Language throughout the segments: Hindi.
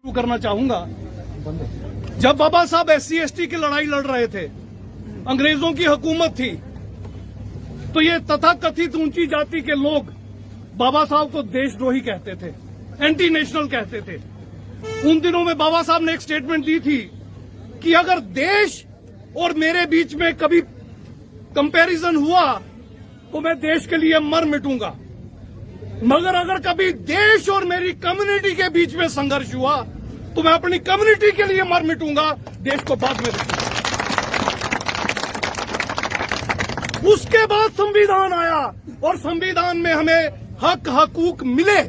शुरू करना चाहूंगा। जब बाबा साहब SC/ST की लड़ाई लड़ रहे थे, अंग्रेजों की हुकूमत थी, तो ये तथाकथित ऊंची जाति के लोग बाबा साहब को देशद्रोही कहते थे, एंटी नेशनल कहते थे। उन दिनों में बाबा साहब ने एक स्टेटमेंट दी थी कि अगर देश और मेरे बीच में कभी कंपैरिजन हुआ तो मैं देश के लिए मर मिटूंगा, मगर अगर कभी देश और मेरी कम्युनिटी के बीच में संघर्ष हुआ तो मैं अपनी कम्युनिटी के लिए मर मिटूंगा, देश को बाद में रखूंगा। उसके बाद संविधान आया और संविधान में हमें हक हकूक मिले,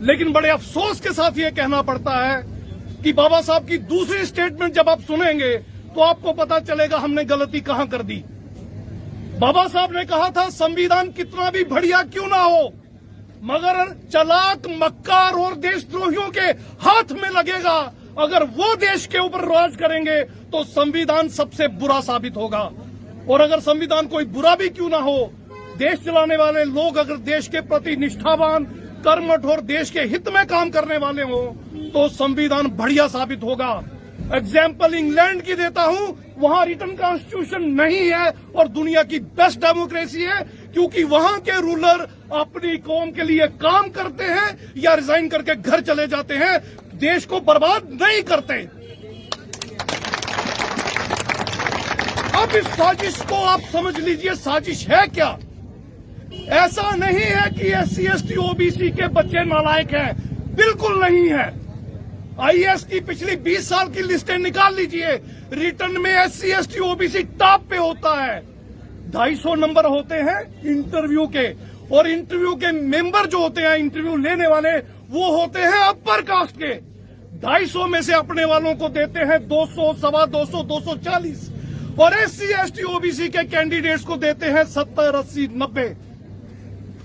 लेकिन बड़े अफसोस के साथ ये कहना पड़ता है कि बाबा साहब की दूसरी स्टेटमेंट जब आप सुनेंगे तो आपको पता चलेगा हमने गलती कहां कर दी। बाबा साहब ने कहा था संविधान कितना भी बढ़िया क्यों ना हो, मगर चलाक मक्कार और देशद्रोहियों के हाथ में लगेगा, अगर वो देश के ऊपर राज करेंगे तो संविधान सबसे बुरा साबित होगा। और अगर संविधान कोई बुरा भी क्यों ना हो, देश चलाने वाले लोग अगर देश के प्रति निष्ठावान, कर्मठ और देश के हित में काम करने वाले हों तो संविधान बढ़िया साबित होगा। एग्जाम्पल इंग्लैंड की देता हूं, वहां रिटन कॉन्स्टिट्यूशन नहीं है और दुनिया की बेस्ट डेमोक्रेसी है, क्योंकि वहां के रूलर अपनी कौम के लिए काम करते हैं या रिजाइन करके घर चले जाते हैं, देश को बर्बाद नहीं करते। अब इस साजिश को आप समझ लीजिए, साजिश है क्या? ऐसा नहीं है कि SC/ST OBC के बच्चे नालायक हैं, बिल्कुल नहीं है। IAS की पिछली 20 साल की लिस्टें निकाल लीजिए, रिटर्न में SC/ST OBC टॉप पे होता है। 250 नंबर होते हैं इंटरव्यू के, और इंटरव्यू के मेंबर जो होते हैं, इंटरव्यू लेने वाले, वो होते हैं अपर कास्ट के। 250 में से अपने वालों को देते हैं 200, 250, 240, और SC/ST OBC के कैंडिडेट्स को देते हैं 70, 80, 90।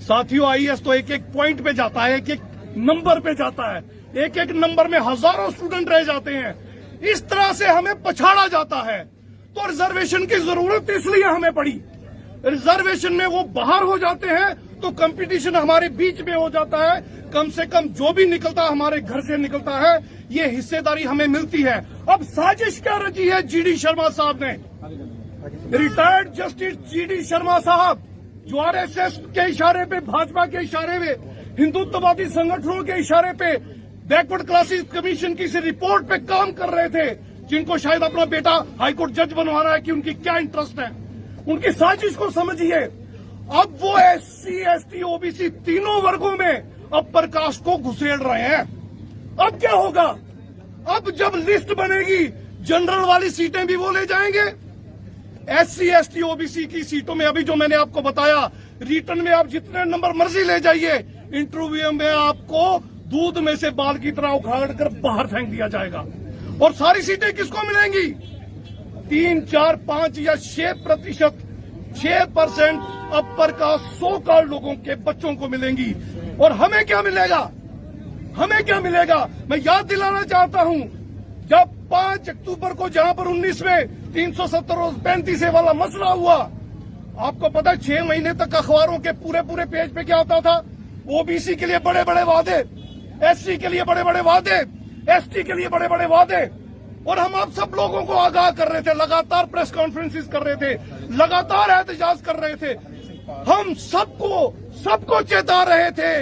साथियों, IAS तो एक एक पॉइंट पे जाता है, एक एक नंबर पे जाता है, एक एक नंबर में हजारों स्टूडेंट रह जाते हैं। इस तरह से हमें पछाड़ा जाता है। तो रिजर्वेशन की जरूरत इसलिए हमें पड़ी। रिजर्वेशन में वो बाहर हो जाते हैं तो कंपटीशन हमारे बीच में हो जाता है। कम से कम जो भी निकलता है हमारे घर से निकलता है, ये हिस्सेदारी हमें मिलती है। अब साजिश क्या रची है GD शर्मा साहब ने? रिटायर्ड जस्टिस GD शर्मा साहब, जो RSS के इशारे पे, भाजपा के इशारे पे, हिंदुत्ववादी संगठनों के इशारे पे, बैकवर्ड क्लासेस कमीशन की इस रिपोर्ट पे काम कर रहे थे, जिनको शायद अपना बेटा हाईकोर्ट जज बनवाना है कि उनकी क्या इंटरेस्ट है, उनकी साजिश को समझिए। अब वो SC/ST OBC तीनों वर्गों में अपर कास्ट को घुसेड़ रहे हैं। अब क्या होगा? अब जब लिस्ट बनेगी, जनरल वाली सीटें भी वो ले जाएंगे। SC/ST OBC की सीटों में अभी जो मैंने आपको बताया, रिटर्न में आप जितने नंबर मर्जी ले जाइए, इंटरव्यू में आपको दूध में से बाल की तरह उखाड़ कर बाहर फेंक दिया जाएगा। और सारी सीटें किसको मिलेंगी? 3, 4, 5 या 6%, 6% अपर का 100 कार्ड लोगों के बच्चों को मिलेंगी। और हमें क्या मिलेगा? हमें क्या मिलेगा? मैं याद दिलाना चाहता हूं, जब 5 अक्टूबर को जहां पर 19 में 370 और 35 वाला मसला हुआ, आपको पता है 6 महीने तक अखबारों के पूरे पेज पे क्या होता था? OBC के लिए बड़े बड़े वादे, SC के लिए बड़े बड़े वादे, ST के लिए बड़े बड़े वादे। और हम आप सब लोगों को आगाह कर रहे थे, लगातार प्रेस कॉन्फ्रेंसेस कर रहे थे, लगातार एहतजाज कर रहे थे, हम सबको चेता रहे थे,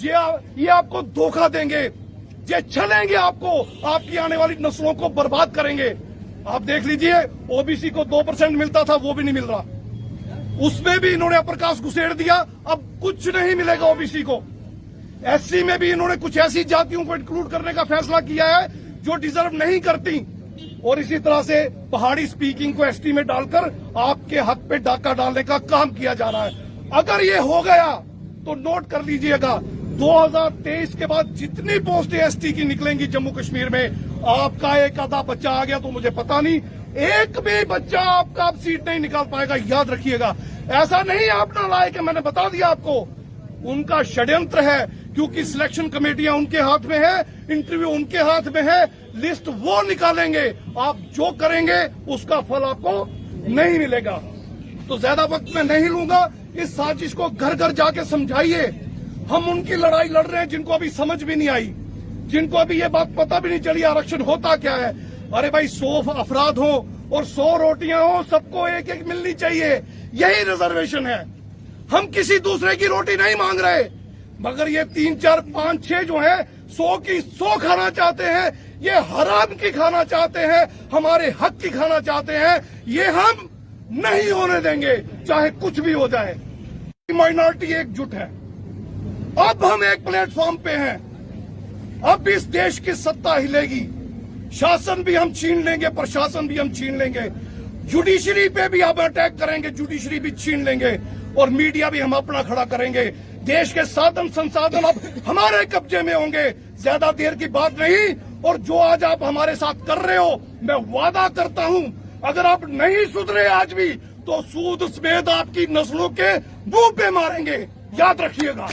ये आपको धोखा देंगे, ये छलेंगे आपको, आपकी आने वाली नस्लों को बर्बाद करेंगे। आप देख लीजिए, OBC को 2% मिलता था, वो भी नहीं मिल रहा, उसमें भी इन्होंने अपर कास्ट घुसेड़ दिया। अब कुछ नहीं मिलेगा OBC को। SC में भी इन्होंने कुछ ऐसी जातियों को इंक्लूड करने का फैसला किया है जो डिजर्व नहीं करती, और इसी तरह से पहाड़ी स्पीकिंग को ST में डालकर आपके हक पे डाका डालने का काम किया जा रहा है। अगर ये हो गया तो नोट कर लीजिएगा, 2023 के बाद जितनी पोस्टें ST की निकलेंगी जम्मू कश्मीर में, आपका एक आधा बच्चा आ गया तो मुझे पता नहीं, एक भी बच्चा आपका अब सीट नहीं निकाल पाएगा, याद रखिएगा। ऐसा नहीं आप नालायक है, मैंने बता दिया आपको, उनका षड्यंत्र है, क्योंकि सिलेक्शन कमेटियां उनके हाथ में है, इंटरव्यू उनके हाथ में है, लिस्ट वो निकालेंगे, आप जो करेंगे उसका फल आपको नहीं मिलेगा। तो ज्यादा वक्त मैं नहीं लूंगा, इस साजिश को घर घर जाके समझाइए। हम उनकी लड़ाई लड़ रहे हैं जिनको अभी समझ भी नहीं आई। जिनको अभी ये बात पता भी नहीं चली आरक्षण होता क्या है। अरे भाई 100 अफराद हो और 100 रोटियां हो, सबको एक एक मिलनी चाहिए, यही रिजर्वेशन है। हम किसी दूसरे की रोटी नहीं मांग रहे, मगर ये 3, 4, 5, 6 जो है 100 की 100 खाना चाहते हैं, ये हराम की खाना चाहते हैं, हमारे हक की खाना चाहते हैं। ये हम नहीं होने देंगे, चाहे कुछ भी हो जाए। माइनॉरिटी एकजुट है। अब हम एक प्लेटफॉर्म पे हैं, अब इस देश की सत्ता हिलेगी। शासन भी हम छीन लेंगे, प्रशासन भी हम छीन लेंगे, जुडिशरी पे भी हम अटैक करेंगे, जुडिशरी भी छीन लेंगे, और मीडिया भी हम अपना खड़ा करेंगे। देश के साधन संसाधन अब हमारे कब्जे में होंगे, ज्यादा देर की बात नहीं। और जो आज आप हमारे साथ कर रहे हो, मैं वादा करता हूं, अगर आप नहीं सुधरे आज भी, तो सूद समेत आपकी नस्लों के मुंह पे मारेंगे, याद रखिएगा।